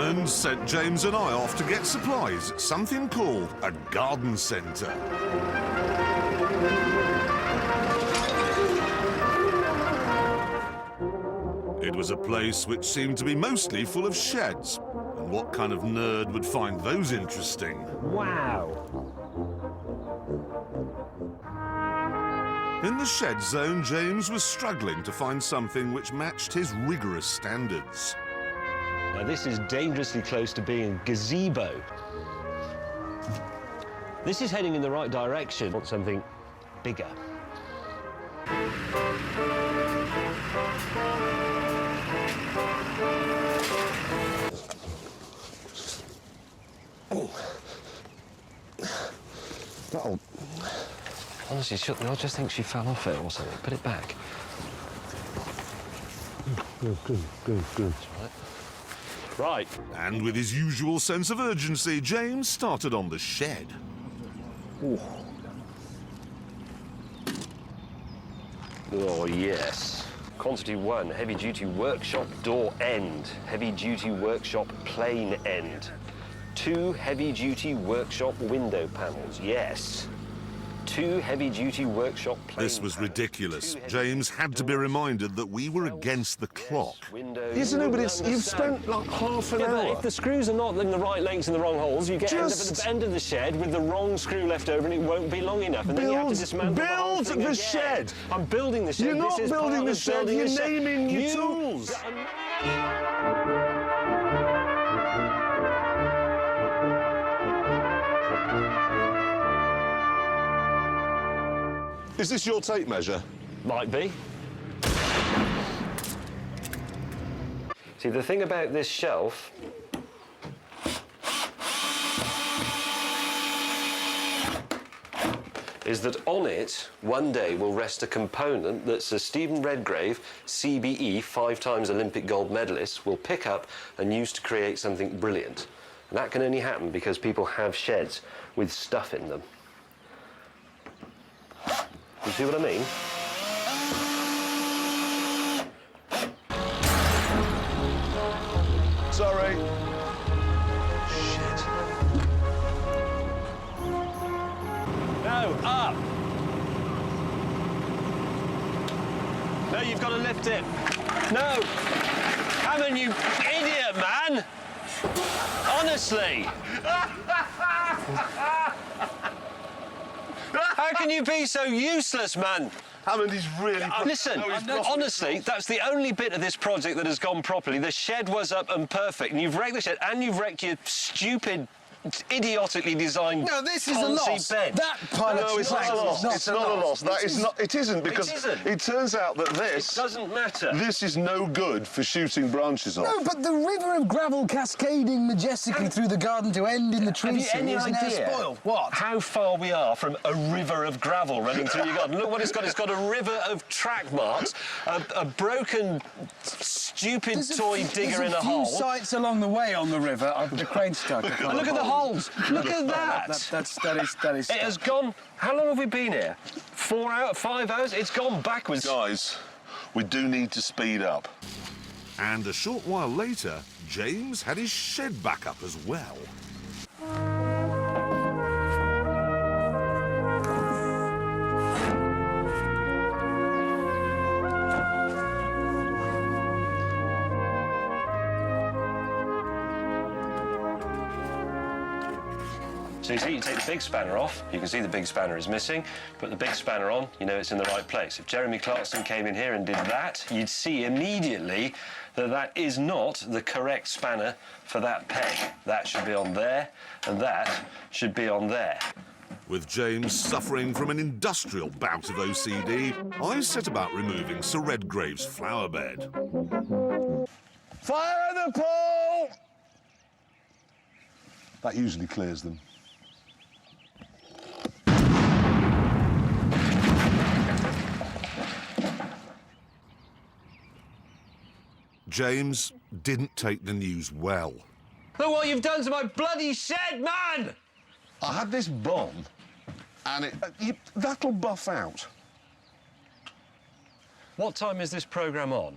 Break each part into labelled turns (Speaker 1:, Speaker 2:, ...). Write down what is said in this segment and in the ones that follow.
Speaker 1: Hammond sent James and I off to get supplies at something called a garden centre. It was a place which seemed to be mostly full of sheds. And what kind of nerd would find those interesting?
Speaker 2: Wow!
Speaker 1: In the shed zone, James was struggling to find something which matched his rigorous standards.
Speaker 2: Now, this is dangerously close to being a gazebo. This is heading in the right direction. I want something bigger.
Speaker 3: That'll...
Speaker 2: Honestly, I just think she fell off it or something. Put it back.
Speaker 3: Good.
Speaker 2: Right.
Speaker 1: And with his usual sense of urgency, James started on the shed.
Speaker 3: Ooh.
Speaker 2: Oh, yes. Quantity 1, heavy-duty workshop door end. Heavy-duty workshop plane end. 2 heavy-duty workshop window panels, yes. 2 heavy-duty workshop plane
Speaker 1: This was
Speaker 2: panels.
Speaker 1: ridiculous. James had to be reminded that we were against the clock.
Speaker 3: Yes, no, but you've spent like half an
Speaker 2: But
Speaker 3: hour.
Speaker 2: if the screws are not in the right lengths in the wrong holes, you get end up at the end of the shed with the wrong screw left over and it won't be long enough. And then you have to dismantle the whole
Speaker 3: build
Speaker 2: thing
Speaker 3: the
Speaker 2: again.
Speaker 3: shed.
Speaker 2: I'm building the shed.
Speaker 3: You're not
Speaker 2: This is
Speaker 3: building
Speaker 2: part
Speaker 3: the
Speaker 2: of
Speaker 3: shed,
Speaker 2: building
Speaker 3: you're
Speaker 2: the shed.
Speaker 3: naming your tools. Is this your tape measure?
Speaker 2: Might be. See, the thing about this shelf is that on it, one day, will rest a component that Sir Stephen Redgrave, CBE, 5-time Olympic gold medalist, will pick up and use to create something brilliant. And that can only happen because people have sheds with stuff in them. You see what I mean?
Speaker 3: Sorry.
Speaker 2: Shit. No, up. No, you've got to lift it. No. Hammond, you idiot, man. Honestly. How can you be so useless, man?
Speaker 3: Hammond is really...
Speaker 2: Listen, honestly, that's the only bit of this project that has gone properly. The shed was up and perfect, and you've wrecked the shed, and you've wrecked your stupid, idiotically designed
Speaker 4: No, this is a loss.
Speaker 2: bed.
Speaker 4: That part
Speaker 3: No, it's not a loss. It's not a loss. That is not. It isn't because it turns out that this
Speaker 2: It doesn't matter.
Speaker 3: This is no good for shooting branches off.
Speaker 4: No, but the river of gravel cascading majestically through the garden to end in the tree
Speaker 2: Have you
Speaker 4: sea
Speaker 2: any
Speaker 4: is now
Speaker 2: idea
Speaker 4: spoiled. What?
Speaker 2: how far we are from a river of gravel running through your garden? Look what it's got. It's got a river of track marks, a broken, stupid toy digger in a hole.
Speaker 4: There's a few sites along the way on the river. The crane's stuck.
Speaker 2: And look at the holes. Look at that.
Speaker 4: That is.
Speaker 2: It has gone. How long have we been here? 4 hours, 5 hours? It's gone backwards.
Speaker 3: Guys, we do need to speed up.
Speaker 1: And a short while later, James had his shed back up as well.
Speaker 2: So you see, you take the big spanner off, you can see the big spanner is missing, put the big spanner on, you know it's in the right place. If Jeremy Clarkson came in here and did that, you'd see immediately that that is not the correct spanner for that peg. That should be on there, and that should be on there.
Speaker 1: With James suffering from an industrial bout of OCD, I set about removing Sir Redgrave's flower bed.
Speaker 3: Fire the pole! That usually clears them.
Speaker 1: James didn't take the news well.
Speaker 2: Look what you've done to my bloody shed, man!
Speaker 3: I had this bomb, and that'll buff out.
Speaker 2: What time is this programme on?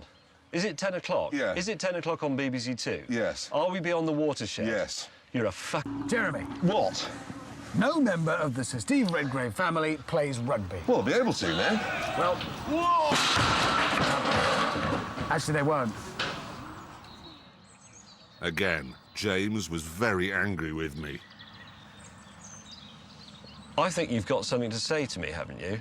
Speaker 2: Is it 10 o'clock?
Speaker 3: Yeah.
Speaker 2: Is it 10 o'clock on BBC Two?
Speaker 3: Yes.
Speaker 2: Are we beyond the watershed?
Speaker 3: Yes.
Speaker 2: You're a fuck...
Speaker 4: Jeremy,
Speaker 3: What?
Speaker 4: no member of the Sir Steve Redgrave family plays rugby.
Speaker 3: Well, I'll be able to then.
Speaker 4: Well, actually, they won't.
Speaker 1: Again, James was very angry with me.
Speaker 2: I think you've got something to say to me, haven't you?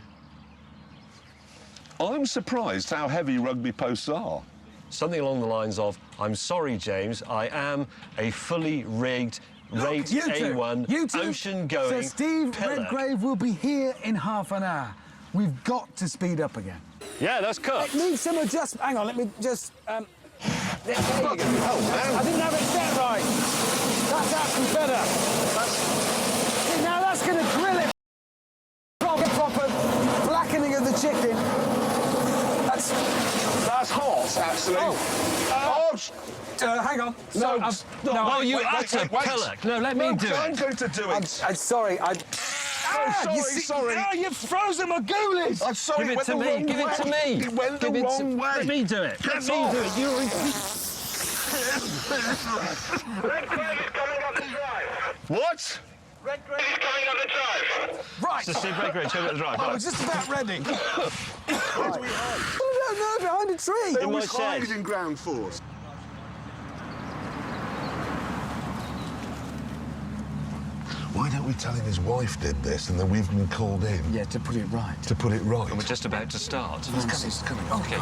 Speaker 3: I'm surprised how heavy rugby posts are.
Speaker 2: Something along the lines of, I'm sorry, James, I am a fully rigged, rate
Speaker 4: You two,
Speaker 2: A1,
Speaker 4: you two,
Speaker 2: ocean-going
Speaker 4: Sir Steve
Speaker 2: pillar.
Speaker 4: Redgrave will be here in half an hour. We've got to speed up again.
Speaker 2: Yeah, that's cooked.
Speaker 4: Need some adjustment. Hang on, let me just. There you go.
Speaker 3: hell, man.
Speaker 4: I didn't have it set right. That's actually better. See, now that's going to grill it. Proper blackening of the chicken.
Speaker 3: That's hot, actually.
Speaker 4: Hang on.
Speaker 3: No,
Speaker 4: I've-
Speaker 3: stop.
Speaker 2: Oh, you
Speaker 3: Wait,
Speaker 2: utter
Speaker 3: wait.
Speaker 2: pillock. No, let me do
Speaker 3: I'm
Speaker 2: it.
Speaker 3: going to do it.
Speaker 4: I'm sorry.
Speaker 3: sorry.
Speaker 4: Oh, you've frozen my ghoulies.
Speaker 3: I'm sorry,
Speaker 2: Give it
Speaker 3: went
Speaker 2: to
Speaker 3: the
Speaker 2: me.
Speaker 3: wrong
Speaker 2: Give it to
Speaker 3: way.
Speaker 2: me.
Speaker 3: It went the
Speaker 2: Give it to-
Speaker 3: wrong way.
Speaker 2: Let me do it. Let
Speaker 3: Piss
Speaker 2: me
Speaker 3: off.
Speaker 2: do it. You're...
Speaker 5: Redgrave is coming up the drive.
Speaker 3: What?
Speaker 5: Redgrave is coming up the drive.
Speaker 4: Right.
Speaker 2: Sir Steve Redgrave, check out the drive.
Speaker 4: I
Speaker 2: Right.
Speaker 4: was just about ready. No, behind a tree.
Speaker 3: They
Speaker 2: In my
Speaker 3: always hide
Speaker 2: shed.
Speaker 3: in ground force. Why don't we tell him his wife did this and then we've been called in
Speaker 4: Yeah, to put it right.
Speaker 3: to put it right?
Speaker 2: We're just about to start.
Speaker 3: It's coming.
Speaker 2: Okay.